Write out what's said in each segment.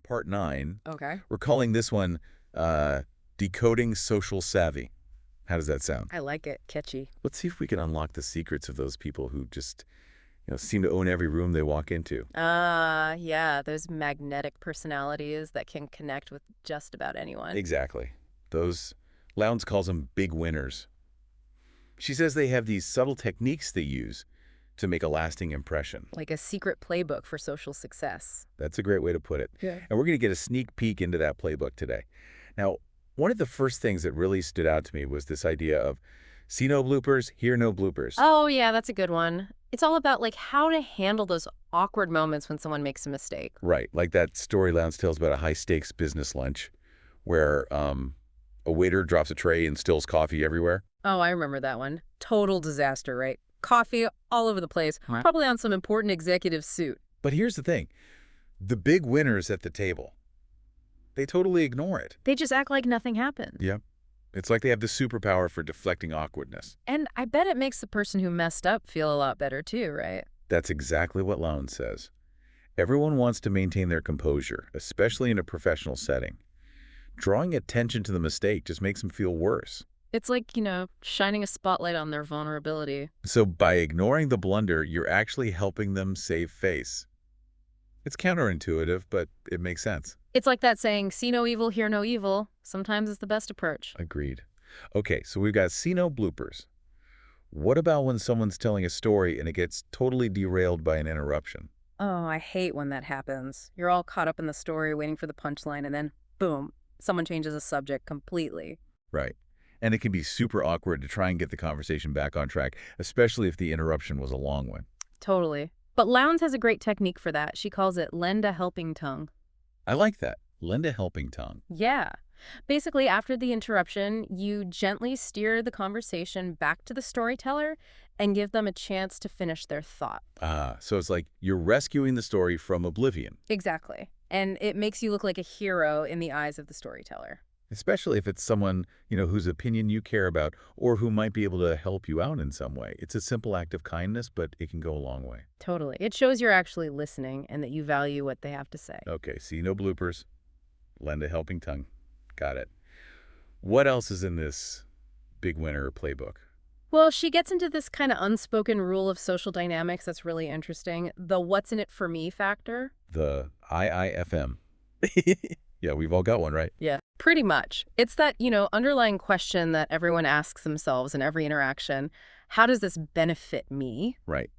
part 9. Okay. We're calling this one Decoding Social Savvy. How does that sound? I like it. Catchy. Let's see if we can unlock the secrets of those people who just, seem to own every room they walk into. Yeah, those magnetic personalities that can connect with just about anyone. Exactly. Those, Lowndes calls them big winners. She says they have these subtle techniques they use to make a lasting impression. Like a secret playbook for social success. That's a great way to put it. Yeah. And we're going to get a sneak peek into that playbook today. Now, one of the first things that really stood out to me was this idea of see no bloopers, hear no bloopers. Oh, yeah, that's a good one. It's all about like how to handle those awkward moments when someone makes a mistake. Right, like that story Lowndes tells about a high-stakes business lunch where a waiter drops a tray and spills coffee everywhere. Oh, I remember that one. Total disaster, right? Coffee all over the place, Right. probably on some important executive suit. But here's the thing. The big winners at the table, they totally ignore it. They just act like nothing happened. Yep. It's like they have the superpower for deflecting awkwardness. And I bet it makes the person who messed up feel a lot better too, right? That's exactly what Lowndes says. Everyone wants to maintain their composure, especially in a professional setting. Drawing attention to the mistake just makes them feel worse. It's like, shining a spotlight on their vulnerability. So by ignoring the blunder, you're actually helping them save face. It's counterintuitive, but it makes sense. It's like that saying, see no evil, hear no evil. Sometimes it's the best approach. Agreed. Okay, so we've got see no bloopers. What about when someone's telling a story and it gets totally derailed by an interruption? Oh, I hate when that happens. You're all caught up in the story, waiting for the punchline, and then, boom, someone changes the subject completely. Right. And it can be super awkward to try and get the conversation back on track, especially if the interruption was a long one. Totally. But Lowndes has a great technique for that. She calls it lend a helping tongue. I like that. Lend a helping tongue. Yeah. Basically, after the interruption, you gently steer the conversation back to the storyteller and give them a chance to finish their thought. So it's like you're rescuing the story from oblivion. Exactly. And it makes you look like a hero in the eyes of the storyteller. Especially if it's someone, whose opinion you care about or who might be able to help you out in some way. It's a simple act of kindness, but it can go a long way. Totally. It shows you're actually listening and that you value what they have to say. Okay, see no bloopers. Lend a helping tongue. Got it. What else is in this big winner playbook? Well, she gets into this kind of unspoken rule of social dynamics that's really interesting. The what's in it for me factor. The IIFM. Yeah, we've all got one, right? Yeah, pretty much. It's that, underlying question that everyone asks themselves in every interaction. How does this benefit me? Right.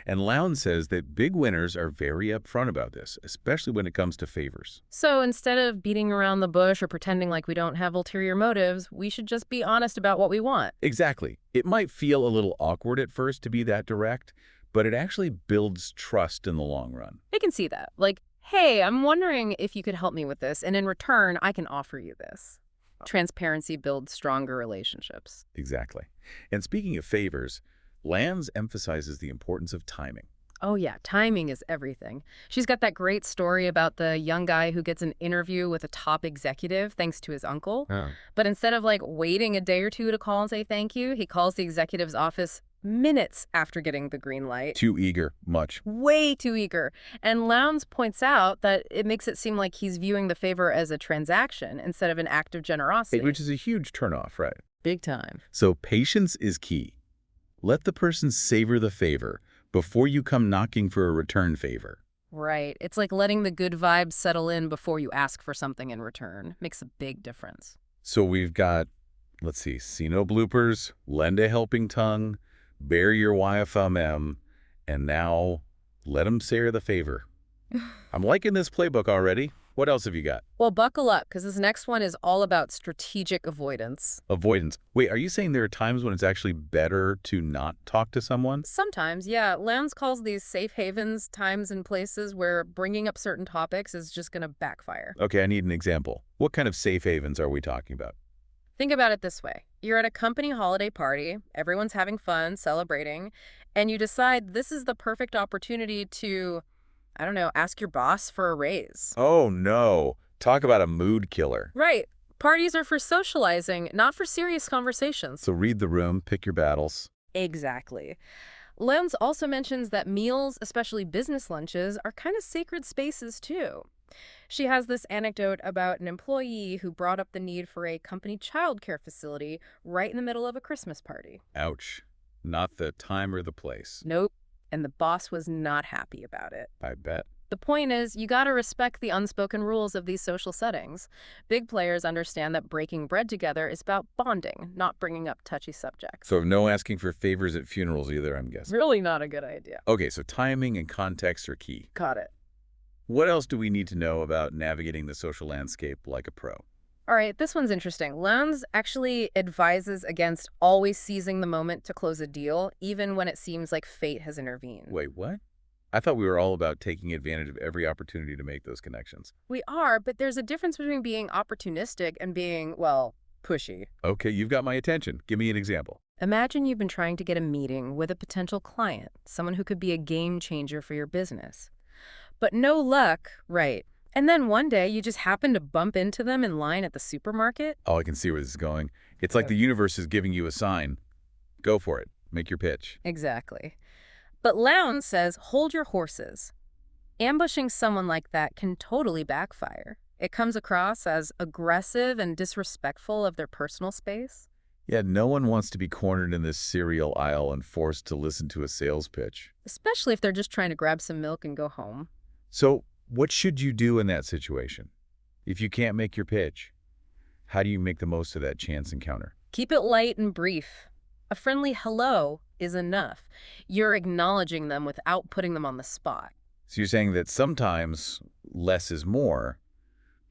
And Lowndes says that big winners are very upfront about this, especially when it comes to favors. So instead of beating around the bush or pretending like we don't have ulterior motives, we should just be honest about what we want. Exactly. It might feel a little awkward at first to be that direct, but it actually builds trust in the long run. I can see that. Like, hey, I'm wondering if you could help me with this, and in return, I can offer you this. Transparency builds stronger relationships. Exactly. And speaking of favors, Lowndes emphasizes the importance of timing. Oh yeah, timing is everything. She's got that great story about the young guy who gets an interview with a top executive thanks to his uncle. Oh. But instead of waiting a day or two to call and say thank you, he calls the executive's office minutes after getting the green light. Too eager, much. Way too eager. And Lowndes points out that it makes it seem like he's viewing the favor as a transaction instead of an act of generosity. Which is a huge turnoff, right? Big time. So patience is key. Let the person savor the favor before you come knocking for a return favor. Right. It's like letting the good vibes settle in before you ask for something in return. Makes a big difference. So we've got, let's see no bloopers, lend a helping tongue, bear your YFMM, and now let them savor the favor. I'm liking this playbook already. What else have you got? Well, buckle up, because this next one is all about strategic avoidance. Avoidance. Wait, are you saying there are times when it's actually better to not talk to someone? Sometimes, yeah. Lowndes calls these safe havens times and places where bringing up certain topics is just going to backfire. Okay, I need an example. What kind of safe havens are we talking about? Think about it this way. You're at a company holiday party, everyone's having fun, celebrating, and you decide this is the perfect opportunity to, I don't know, ask your boss for a raise. Oh, no. Talk about a mood killer. Right. Parties are for socializing, not for serious conversations. So read the room, pick your battles. Exactly. Lowndes also mentions that meals, especially business lunches, are kind of sacred spaces too. She has this anecdote about an employee who brought up the need for a company childcare facility right in the middle of a Christmas party. Ouch. Not the time or the place. Nope. And the boss was not happy about it. I bet. The point is, you gotta respect the unspoken rules of these social settings. Big players understand that breaking bread together is about bonding, not bringing up touchy subjects. So no asking for favors at funerals either, I'm guessing. Really not a good idea. Okay, so timing and context are key. Got it. What else do we need to know about navigating the social landscape like a pro? All right, this one's interesting. Lowndes actually advises against always seizing the moment to close a deal, even when it seems like fate has intervened. Wait, what? I thought we were all about taking advantage of every opportunity to make those connections. We are, but there's a difference between being opportunistic and being, well, pushy. Okay, you've got my attention. Give me an example. Imagine you've been trying to get a meeting with a potential client, someone who could be a game changer for your business. But no luck, right? And then one day you just happen to bump into them in line at the supermarket? Oh, I can see where this is going. It's like the universe is giving you a sign. Go for it. Make your pitch. Exactly. But Lowndes says, hold your horses. Ambushing someone like that can totally backfire. It comes across as aggressive and disrespectful of their personal space. Yeah, no one wants to be cornered in this cereal aisle and forced to listen to a sales pitch. Especially if they're just trying to grab some milk and go home. So, what should you do in that situation? If you can't make your pitch, how do you make the most of that chance encounter? Keep it light and brief. A friendly hello is enough. You're acknowledging them without putting them on the spot. So you're saying that sometimes less is more.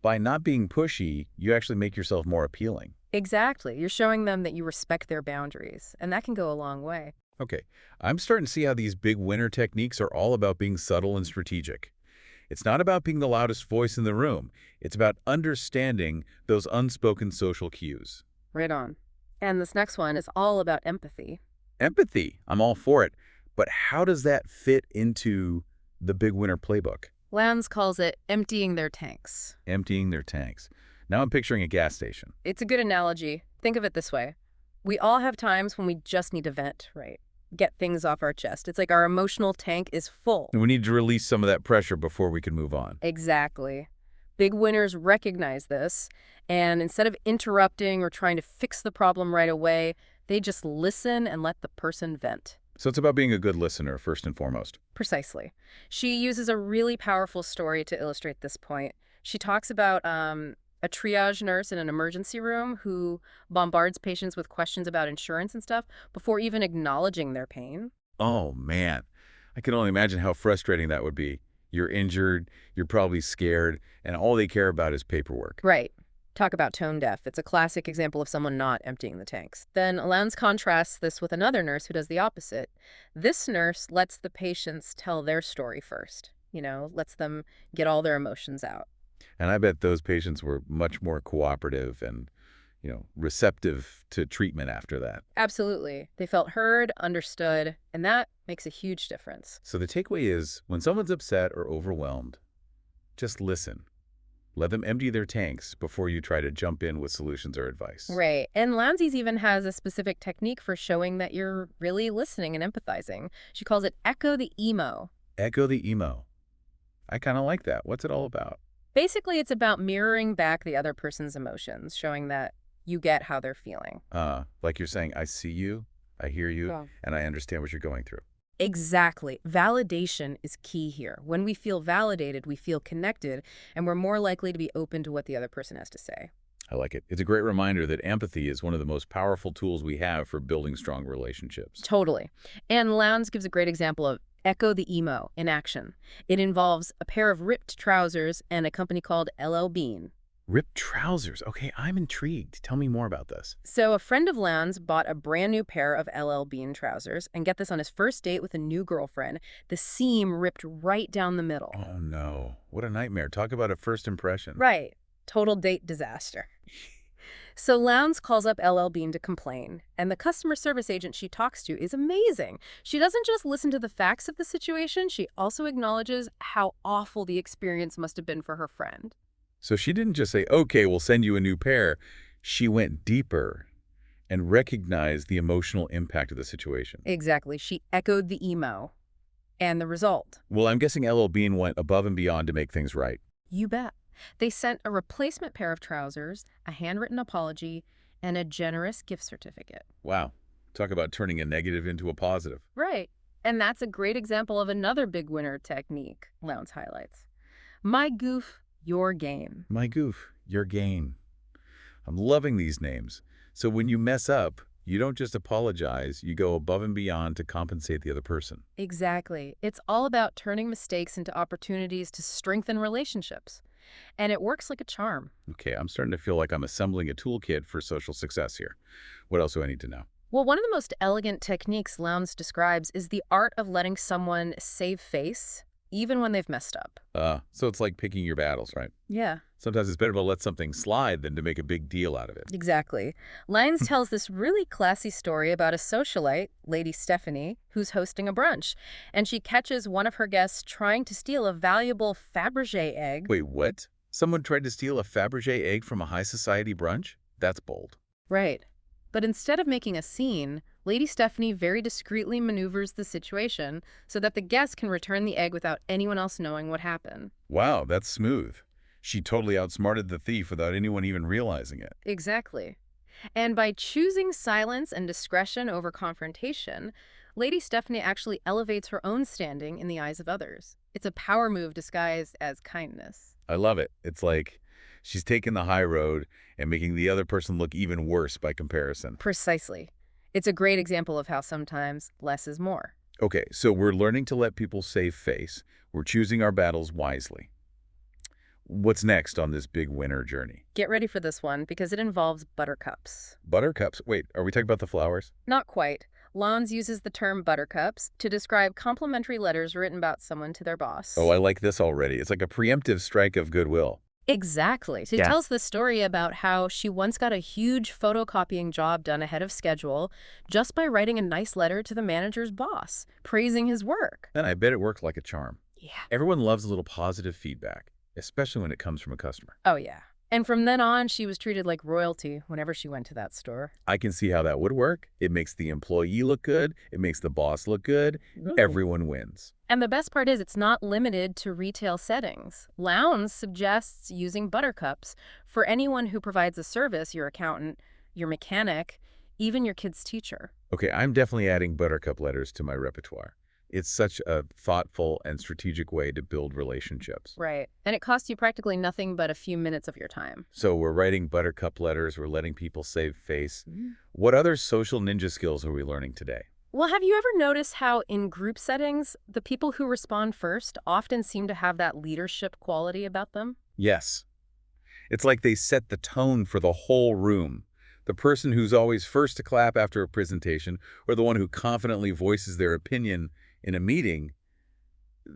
By not being pushy, you actually make yourself more appealing. Exactly. You're showing them that you respect their boundaries, and that can go a long way. Okay, I'm starting to see how these big winner techniques are all about being subtle and strategic. It's not about being the loudest voice in the room. It's about understanding those unspoken social cues. Right on. And this next one is all about empathy. Empathy, I'm all for it. But how does that fit into the big winner playbook? Lowndes calls it emptying their tanks. Emptying their tanks. Now I'm picturing a gas station. It's a good analogy. Think of it this way. We all have times when we just need to vent, right? Get things off our chest. It's like our emotional tank is full. And we need to release some of that pressure before we can move on. Exactly. Big winners recognize this, and instead of interrupting or trying to fix the problem right away, they just listen and let the person vent. So it's about being a good listener, first and foremost. Precisely. She uses a really powerful story to illustrate this point. She talks about a triage nurse in an emergency room who bombards patients with questions about insurance and stuff before even acknowledging their pain. Oh, man. I can only imagine how frustrating that would be. You're injured, you're probably scared, and all they care about is paperwork. Right. Talk about tone deaf. It's a classic example of someone not emptying the tanks. Then Lowndes contrasts this with another nurse who does the opposite. This nurse lets the patients tell their story first, lets them get all their emotions out. And I bet those patients were much more cooperative and, receptive to treatment after that. Absolutely. They felt heard, understood, and that makes a huge difference. So the takeaway is, when someone's upset or overwhelmed, just listen. Let them empty their tanks before you try to jump in with solutions or advice. Right. And Lowndes even has a specific technique for showing that you're really listening and empathizing. She calls it echo the emo. Echo the emo. I kind of like that. What's it all about? Basically, it's about mirroring back the other person's emotions, showing that you get how they're feeling. Like you're saying, I see you, I hear you, Yeah. and I understand what you're going through. Exactly. Validation is key here. When we feel validated, we feel connected, and we're more likely to be open to what the other person has to say. I like it. It's a great reminder that empathy is one of the most powerful tools we have for building strong relationships. Totally. And Lowndes gives a great example of echo the emo in action. It involves a pair of ripped trousers and a company called LL Bean. Ripped trousers. Okay, I'm intrigued. Tell me more about this. So a friend of Lowndes bought a brand new pair of LL Bean trousers, and get this, on his first date with a new girlfriend, the seam ripped right down the middle. Oh, no. What a nightmare. Talk about a first impression. Right. Total date disaster. So Lowndes calls up LL Bean to complain, and the customer service agent she talks to is amazing. She doesn't just listen to the facts of the situation, she also acknowledges how awful the experience must have been for her friend. So she didn't just say, okay, we'll send you a new pair. She went deeper and recognized the emotional impact of the situation. Exactly. She echoed the emo. And the result? Well, I'm guessing LL Bean went above and beyond to make things right. You bet. They sent a replacement pair of trousers, a handwritten apology, and a generous gift certificate. Wow. Talk about turning a negative into a positive. Right. And that's a great example of another big winner technique, Lowndes highlights. My goof, your gain. My goof, your gain. I'm loving these names. So when you mess up, you don't just apologize, you go above and beyond to compensate the other person. Exactly. It's all about turning mistakes into opportunities to strengthen relationships. And it works like a charm. Okay, I'm starting to feel like I'm assembling a toolkit for social success here. What else do I need to know? Well, one of the most elegant techniques Lowndes describes is the art of letting someone save face, even when they've messed up. So it's like picking your battles, right? Yeah. Sometimes it's better to let something slide than to make a big deal out of it. Exactly. Lyons tells this really classy story about a socialite, Lady Stephanie, who's hosting a brunch, and she catches one of her guests trying to steal a valuable Fabergé egg. Wait, what? Someone tried to steal a Fabergé egg from a high society brunch? That's bold. Right. But instead of making a scene, Lady Stephanie very discreetly maneuvers the situation so that the guest can return the egg without anyone else knowing what happened. Wow, that's smooth. She totally outsmarted the thief without anyone even realizing it. Exactly. And by choosing silence and discretion over confrontation, Lady Stephanie actually elevates her own standing in the eyes of others. It's a power move disguised as kindness. I love it. It's like she's taking the high road and making the other person look even worse by comparison. Precisely. It's a great example of how sometimes less is more. Okay, so we're learning to let people save face. We're choosing our battles wisely. What's next on this big winner journey? Get ready for this one because it involves buttercups. Buttercups? Wait, are we talking about the flowers? Not quite. Lowndes uses the term buttercups to describe complimentary letters written about someone to their boss. Oh, I like this already. It's like a preemptive strike of goodwill. Exactly. She tells the story about how she once got a huge photocopying job done ahead of schedule just by writing a nice letter to the manager's boss, praising his work. And I bet it worked like a charm. Yeah. Everyone loves a little positive feedback, especially when it comes from a customer. Oh, yeah. And from then on, she was treated like royalty whenever she went to that store. I can see how that would work. It makes the employee look good. It makes the boss look good. Everyone wins. And the best part is it's not limited to retail settings. Lowndes suggests using buttercups for anyone who provides a service, your accountant, your mechanic, even your kid's teacher. Okay, I'm definitely adding buttercup letters to my repertoire. It's such a thoughtful and strategic way to build relationships. Right. And it costs you practically nothing but a few minutes of your time. So we're writing buttercup letters, we're letting people save face. What other social ninja skills are we learning today? Well, have you ever noticed how in group settings, the people who respond first often seem to have that leadership quality about them? Yes. It's like they set the tone for the whole room. The person who's always first to clap after a presentation, or the one who confidently voices their opinion in a meeting,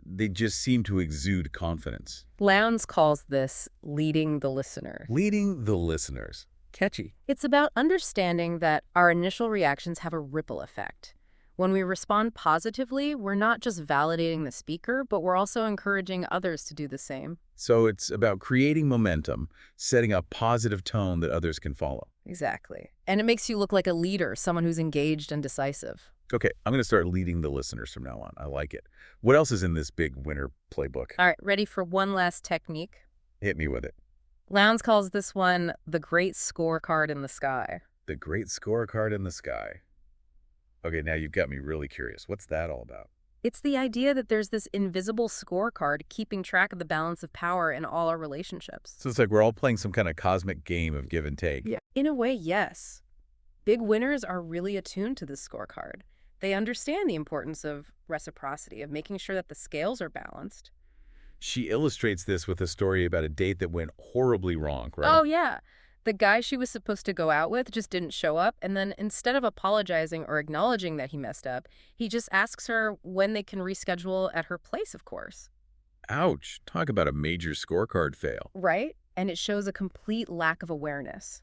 they just seem to exude confidence. Lowndes calls this leading the listener. Leading the listeners. Catchy. It's about understanding that our initial reactions have a ripple effect. When we respond positively, we're not just validating the speaker, but we're also encouraging others to do the same. So it's about creating momentum, setting a positive tone that others can follow. Exactly. And it makes you look like a leader, someone who's engaged and decisive. Okay, I'm going to start leading the listeners from now on. I like it. What else is in this big winner playbook? All right, ready for one last technique? Hit me with it. Lowndes calls this one the great scorecard in the sky. The great scorecard in the sky. Okay, now you've got me really curious. What's that all about? It's the idea that there's this invisible scorecard keeping track of the balance of power in all our relationships. So it's like we're all playing some kind of cosmic game of give and take. Yeah. In a way, yes. Big winners are really attuned to this scorecard. They understand the importance of reciprocity, of making sure that the scales are balanced. She illustrates this with a story about a date that went horribly wrong, right? Oh, yeah. The guy she was supposed to go out with just didn't show up, and then instead of apologizing or acknowledging that he messed up, he just asks her when they can reschedule at her place, of course. Ouch. Talk about a major scorecard fail. Right? And it shows a complete lack of awareness.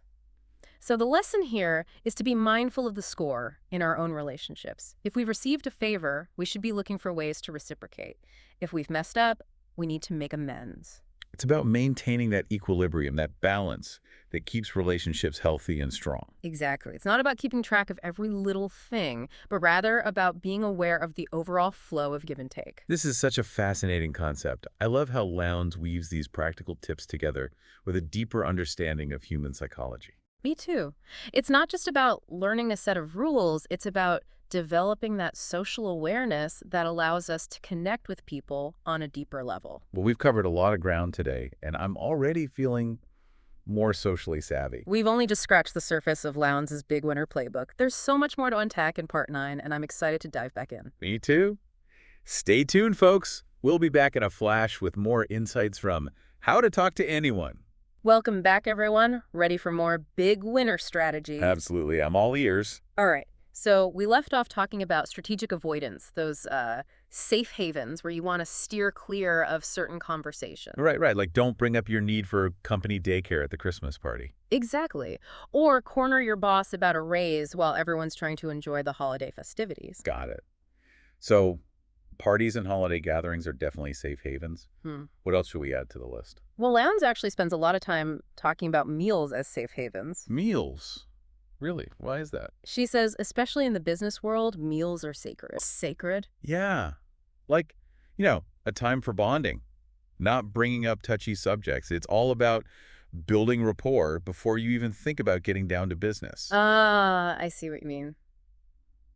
So the lesson here is to be mindful of the score in our own relationships. If we've received a favor, we should be looking for ways to reciprocate. If we've messed up, we need to make amends. It's about maintaining that equilibrium, that balance that keeps relationships healthy and strong. Exactly. It's not about keeping track of every little thing, but rather about being aware of the overall flow of give and take. This is such a fascinating concept. I love how Lowndes weaves these practical tips together with a deeper understanding of human psychology. Me too. It's not just about learning a set of rules, it's about developing that social awareness that allows us to connect with people on a deeper level. Well, we've covered a lot of ground today, and I'm already feeling more socially savvy. We've only just scratched the surface of Lowndes' Big Winner Playbook. There's so much more to unpack in Part 9, and I'm excited to dive back in. Me too. Stay tuned, folks. We'll be back in a flash with more insights from How to Talk to Anyone. Welcome back, everyone. Ready for more big winner strategies? Absolutely. I'm all ears. All right. So we left off talking about strategic avoidance, those safe havens where you want to steer clear of certain conversations. Right. Like, don't bring up your need for company daycare at the Christmas party. Exactly. Or corner your boss about a raise while everyone's trying to enjoy the holiday festivities. Got it. So, parties and holiday gatherings are definitely safe havens. What else should we add to the list? Well, Lowndes actually spends a lot of time talking about meals as safe havens. Meals. Really? Why is that? She says, especially in the business world, meals are sacred. Sacred? Yeah. Like, a time for bonding, not bringing up touchy subjects. It's all about building rapport before you even think about getting down to business. Ah, I see what you mean.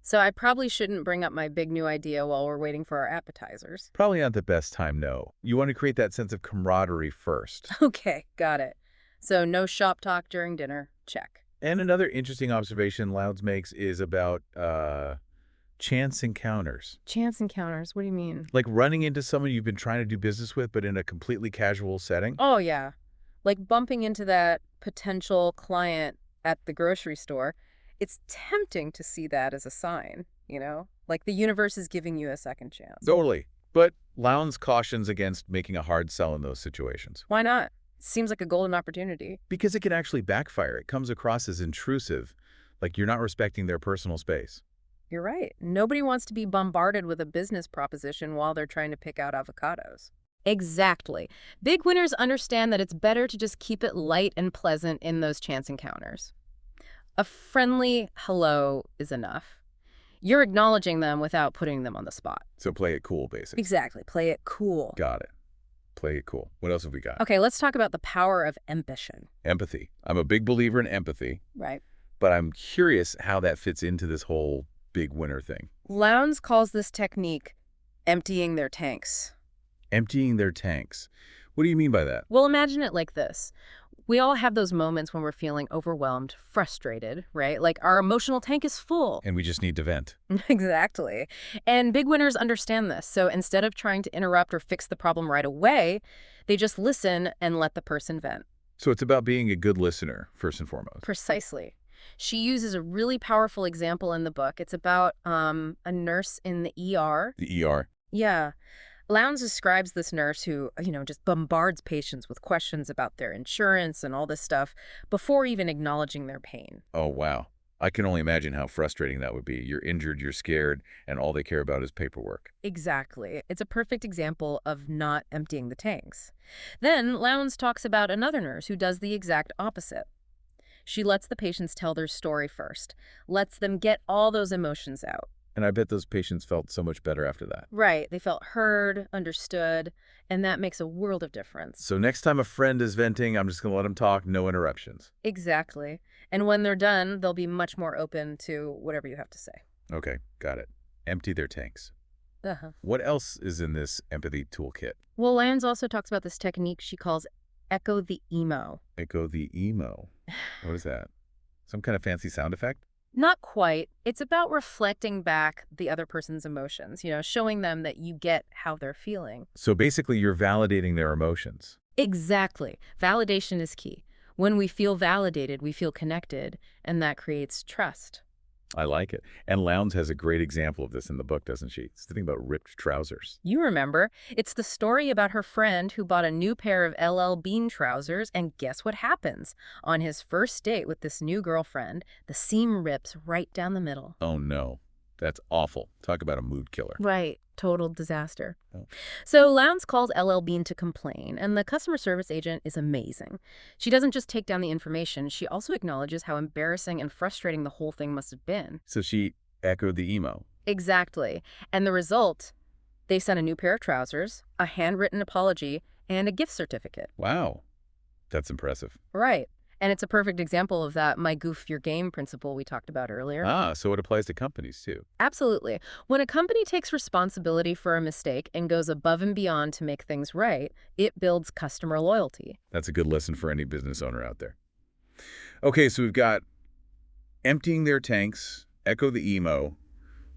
So I probably shouldn't bring up my big new idea while we're waiting for our appetizers. Probably not the best time, no. You want to create that sense of camaraderie first. Okay, got it. So no shop talk during dinner. Check. And another interesting observation Lowndes makes is about chance encounters. Chance encounters? What do you mean? Like running into someone you've been trying to do business with, but in a completely casual setting. Oh, yeah. Like bumping into that potential client at the grocery store. It's tempting to see that as a sign, Like the universe is giving you a second chance. Totally. But Lowndes cautions against making a hard sell in those situations. Why not? Seems like a golden opportunity. Because it can actually backfire. It comes across as intrusive, like you're not respecting their personal space. You're right. Nobody wants to be bombarded with a business proposition while they're trying to pick out avocados. Exactly. Big winners understand that it's better to just keep it light and pleasant in those chance encounters. A friendly hello is enough. You're acknowledging them without putting them on the spot. So play it cool, basically. Exactly. Play it cool. Got it. Play it cool. What else have we got? Okay, let's talk about the power of empathy. Empathy. I'm a big believer in empathy, Right. but I'm curious how that fits into this whole big winner thing. Lowndes calls this technique emptying their tanks. Emptying their tanks. What do you mean by that? Well, imagine it like this. We all have those moments when we're feeling overwhelmed, frustrated, right? Like our emotional tank is full. And we just need to vent. Exactly. And big winners understand this. So instead of trying to interrupt or fix the problem right away, they just listen and let the person vent. So it's about being a good listener, first and foremost. Precisely. She uses a really powerful example in the book. It's about a nurse in the ER. The ER. Yeah. Lowndes describes this nurse who, just bombards patients with questions about their insurance and all this stuff before even acknowledging their pain. Oh, wow. I can only imagine how frustrating that would be. You're injured, you're scared, and all they care about is paperwork. Exactly. It's a perfect example of not emptying the tanks. Then Lowndes talks about another nurse who does the exact opposite. She lets the patients tell their story first, lets them get all those emotions out. And I bet those patients felt so much better after that. Right. They felt heard, understood, and that makes a world of difference. So next time a friend is venting, I'm just going to let them talk, no interruptions. Exactly. And when they're done, they'll be much more open to whatever you have to say. Okay, got it. Empty their tanks. Uh-huh. What else is in this empathy toolkit? Well, Lowndes also talks about this technique she calls echo the emo. Echo the emo. What is that? Some kind of fancy sound effect? Not quite. It's about reflecting back the other person's emotions, showing them that you get how they're feeling. So basically you're validating their emotions. Exactly. Validation is key. When we feel validated, we feel connected, and that creates trust. I like it. And Lowndes has a great example of this in the book, doesn't she? It's the thing about ripped trousers. You remember. It's the story about her friend who bought a new pair of LL Bean trousers, and guess what happens? On his first date with this new girlfriend, the seam rips right down the middle. Oh, no. That's awful. Talk about a mood killer. Right. Total disaster. Oh. So Lowndes calls LL Bean to complain, and the customer service agent is amazing. She doesn't just take down the information, she also acknowledges how embarrassing and frustrating the whole thing must have been. So she echoed the emo. Exactly. And the result? They sent a new pair of trousers, a handwritten apology, and a gift certificate. Wow. That's impressive. Right. And it's a perfect example of that my goof your game principle we talked about earlier. Ah, so it applies to companies too. Absolutely. When a company takes responsibility for a mistake and goes above and beyond to make things right, it builds customer loyalty. That's a good lesson for any business owner out there. Okay, so we've got emptying their tanks, echo the emo,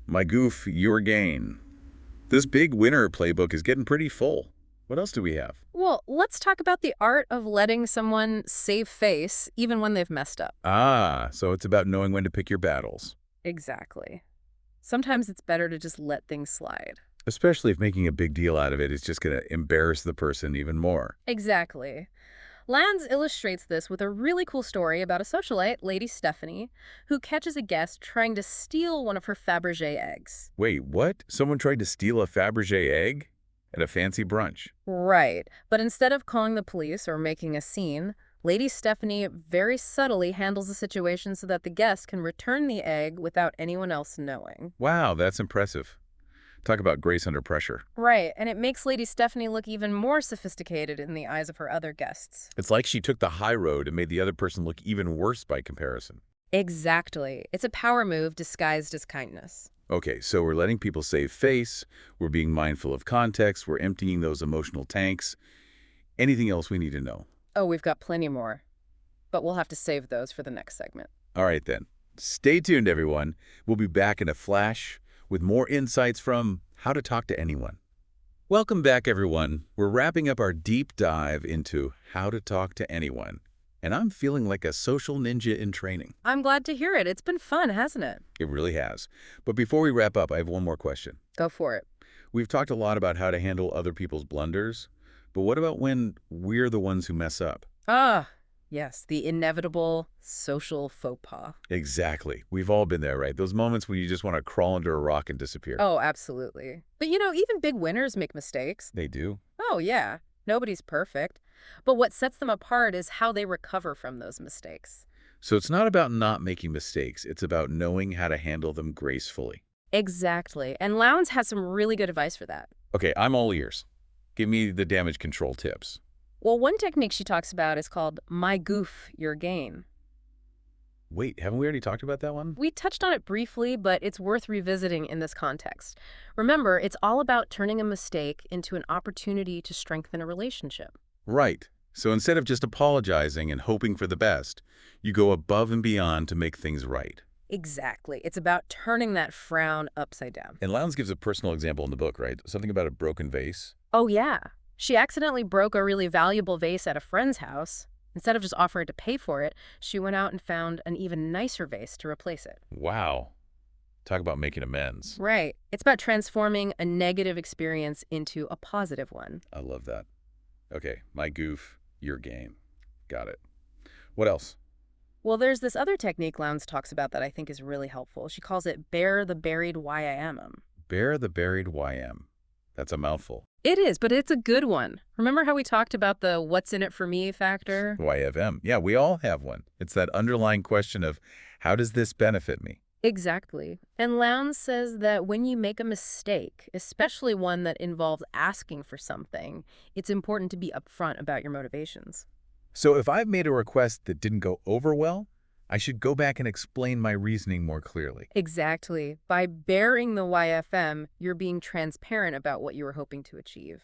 my goof, your gain. This big winner playbook is getting pretty full. What else do we have? Well, let's talk about the art of letting someone save face even when they've messed up. Ah, so it's about knowing when to pick your battles. Exactly. Sometimes it's better to just let things slide. Especially if making a big deal out of it is just going to embarrass the person even more. Exactly. Lands illustrates this with a really cool story about a socialite, Lady Stephanie, who catches a guest trying to steal one of her Fabergé eggs. Wait, what? Someone tried to steal a Fabergé egg at a fancy brunch? Right. But instead of calling the police or making a scene, Lady Stephanie very subtly handles the situation so that the guest can return the egg without anyone else knowing. Wow, that's impressive. Talk about grace under pressure. Right, and it makes Lady Stephanie look even more sophisticated in the eyes of her other guests. It's like she took the high road and made the other person look even worse by comparison. Exactly. It's a power move disguised as kindness. Okay, so we're letting people save face, we're being mindful of context, we're emptying those emotional tanks. Anything else we need to know? Oh, we've got plenty more. But we'll have to save those for the next segment. All right then. Stay tuned, everyone. We'll be back in a flash with more insights from How to Talk to Anyone. Welcome back, everyone. We're wrapping up our deep dive into How to Talk to Anyone. And I'm feeling like a social ninja in training. I'm glad to hear it. It's been fun, hasn't it? It really has. But before we wrap up, I have one more question. Go for it. We've talked a lot about how to handle other people's blunders, but what about when we're the ones who mess up? Ah, yes, the inevitable social faux pas. Exactly. We've all been there, right? Those moments when you just want to crawl under a rock and disappear. Oh, absolutely. But even big winners make mistakes. They do? Oh, yeah. Nobody's perfect. But what sets them apart is how they recover from those mistakes. So it's not about not making mistakes. It's about knowing how to handle them gracefully. Exactly. And Lowndes has some really good advice for that. Okay, I'm all ears. Give me the damage control tips. Well, one technique she talks about is called my goof, your gain. Wait, haven't we already talked about that one? We touched on it briefly, but it's worth revisiting in this context. Remember, it's all about turning a mistake into an opportunity to strengthen a relationship. Right. So instead of just apologizing and hoping for the best, you go above and beyond to make things right. Exactly. It's about turning that frown upside down. And Lowndes gives a personal example in the book, right? Something about a broken vase. Oh, yeah. She accidentally broke a really valuable vase at a friend's house. Instead of just offering to pay for it, she went out and found an even nicer vase to replace it. Wow. Talk about making amends. Right. It's about transforming a negative experience into a positive one. I love that. Okay, my goof, your gain. Got it. What else? Well, there's this other technique Lowndes talks about that I think is really helpful. She calls it bear the buried YIM. Bear the buried YM. That's a mouthful. It is, but it's a good one. Remember how we talked about the what's in it for me factor? YFM. Yeah, we all have one. It's that underlying question of, how does this benefit me? Exactly. And Lowndes says that when you make a mistake, especially one that involves asking for something, it's important to be upfront about your motivations. So if I've made a request that didn't go over well, I should go back and explain my reasoning more clearly. Exactly. By bearing the YFM, you're being transparent about what you were hoping to achieve.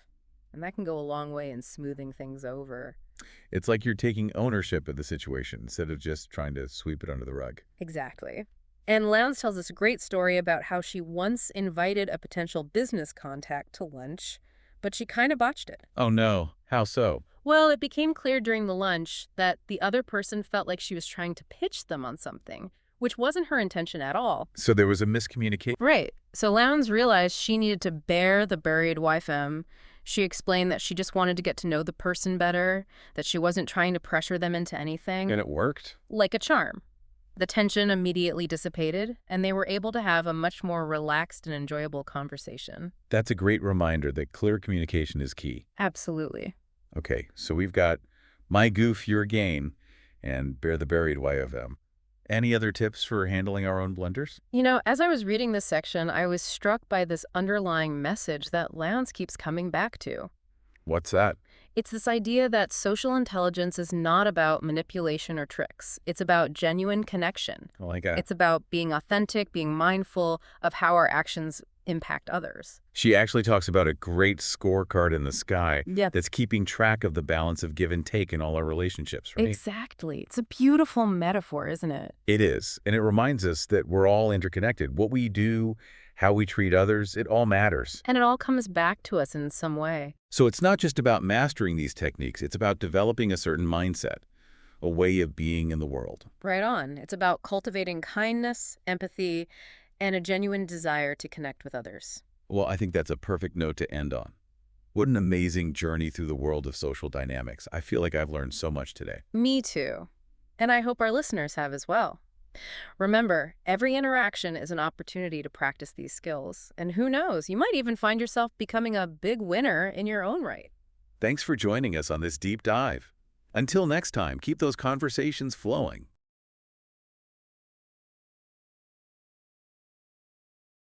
And that can go a long way in smoothing things over. It's like you're taking ownership of the situation instead of just trying to sweep it under the rug. Exactly. And Lowndes tells us a great story about how she once invited a potential business contact to lunch, but she kind of botched it. Oh no, how so? Well, it became clear during the lunch that the other person felt like she was trying to pitch them on something, which wasn't her intention at all. So there was a miscommunication. Right. So Lowndes realized she needed to bear the buried YFM. She explained that she just wanted to get to know the person better, that she wasn't trying to pressure them into anything. And it worked? Like a charm. The tension immediately dissipated, and they were able to have a much more relaxed and enjoyable conversation. That's a great reminder that clear communication is key. Absolutely. Okay, so we've got my goof, your gain, and bear the buried YFM. Any other tips for handling our own blunders? As I was reading this section, I was struck by this underlying message that Lance keeps coming back to. What's that? It's this idea that social intelligence is not about manipulation or tricks. It's about genuine connection. I like that. It's about being authentic, being mindful of how our actions impact others. She actually talks about a great scorecard in the sky Yeah, that's keeping track of the balance of give and take in all our relationships, right? exactly. It's a beautiful metaphor, isn't it? It is, and it reminds us that we're all interconnected. What we do, how we treat others, it all matters. And it all comes back to us in some way. So it's not just about mastering these techniques, it's about developing a certain mindset, a way of being in the world. Right on. It's about cultivating kindness, empathy, and a genuine desire to connect with others. Well, I think that's a perfect note to end on. What an amazing journey through the world of social dynamics. I feel like I've learned so much today. Me too. And I hope our listeners have as well. Remember, every interaction is an opportunity to practice these skills. And who knows, you might even find yourself becoming a big winner in your own right. Thanks for joining us on this deep dive. Until next time, keep those conversations flowing.